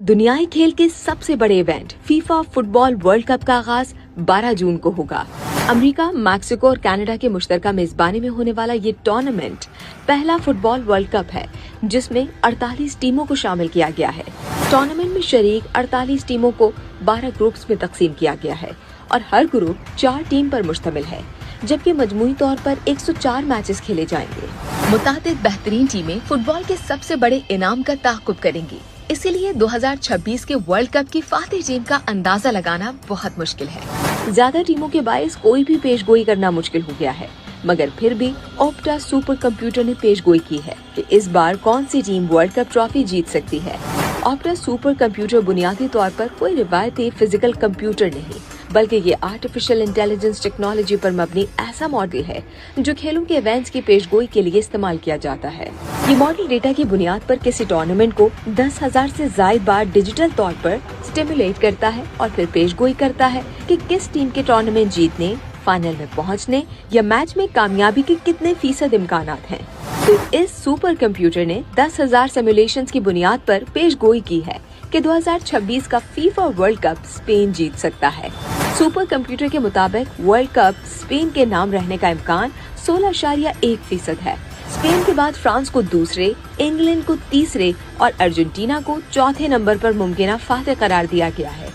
दुनियाई खेल के सबसे बड़े event FIFA football world cup का आगाज 12 जून को होगा। अमेरिका, मैक्सिको और कनाडा के मुश्तरका मेजबानी में होने वाला ये टूर्नामेंट पहला फुटबॉल वर्ल्ड कप है जिसमें 48 टीमों को शामिल किया गया है। टूर्नामेंट में शरीक 48 टीमों को 12 ग्रुप्स में तकसीम किया गया है और हर ग्रुप 4 टीम पर मुश्तमिल है, जबकि मजमूई तौर पर 104 मैचेस खेले जाएंगे। मुताबिक बेहतरीन टीमें फुटबॉल के सबसे बड़े इनाम का ताक़ुब करेंगी, इसीलिए 2026 के वर्ल्ड कप की फातिह टीम का अंदाजा लगाना बहुत मुश्किल है। ज्यादा टीमों के बायस कोई भी पेशगोई करना मुश्किल हो गया है, मगर फिर भी ऑप्टा सुपर कंप्यूटर ने पेशगोई की है कि इस बार कौन सी टीम वर्ल्ड कप ट्रॉफी जीत सकती है। ऑप्टा सुपर कंप्यूटर बुनियादी तौर पर कोई रिवायती फिजिकल कंप्यूटर नहीं, बल्कि ये आर्टिफिशियल इंटेलिजेंस टेक्नोलॉजी पर मबनी ऐसा मॉडल है जो खेलों के इवेंट्स की पेशगोई के लिए इस्तेमाल किया जाता है। ये मॉडल डेटा की बुनियाद पर किसी टूर्नामेंट को 10,000 से ज्यादा बार डिजिटल तौर पर स्टिमुलेट करता है और फिर पेशगोई करता है कि किस टीम के टूर्नामेंट जीतने, फाइनल में पहुंचने या मैच में कामयाबी के कितने फीसद इम्कानात हैं। तो इस सुपर कंप्यूटर ने 10,000 सिमुलेशंस की बुनियाद पर पेशगोई की है कि 2026 का फीफा वर्ल्ड कप स्पेन जीत सकता है। सुपर कंप्यूटर के मुताबिक वर्ल्ड कप स्पेन के नाम रहने का इम्कान 16.1% है। स्पेन के बाद फ्रांस को दूसरे, इंग्लैंड को तीसरे और अर्जेंटीना को चौथे नंबर पर मुमकिन फातिह करार दिया गया है।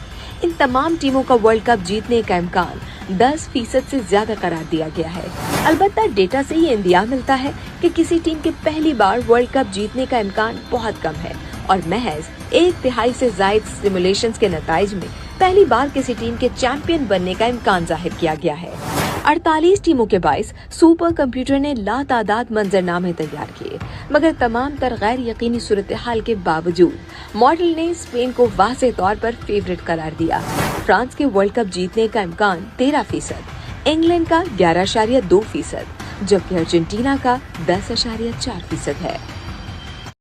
इन तमाम टीमों का वर्ल्ड कप जीतने का इम्कान 10% से ज्यादा करार दिया गया है। अलबत्ता डेटा से ये इंदिया मिलता है कि किसी टीम के पहली बार वर्ल्ड कप जीतने का इम्कान बहुत कम है और महज 1/3 से ज्यादा सिमुलेशंस के नताइज में पहली बार किसी टीम के चैंपियन बनने का इम्कान जाहिर किया गया है। 48 टीमों के बाइस सुपर कंप्यूटर ने लातादाद मंजरनामे तैयार किए, मगर तमाम तर गैर यकीनी सूरत हाल के बावजूद मॉडल ने स्पेन को वाज़ेह तौर पर फेवरेट करार दिया। फ्रांस के वर्ल्ड कप जीतने का इम्कान 13%, इंग्लैंड का 11.2%, जबकि अर्जेंटीना का 10.4% है।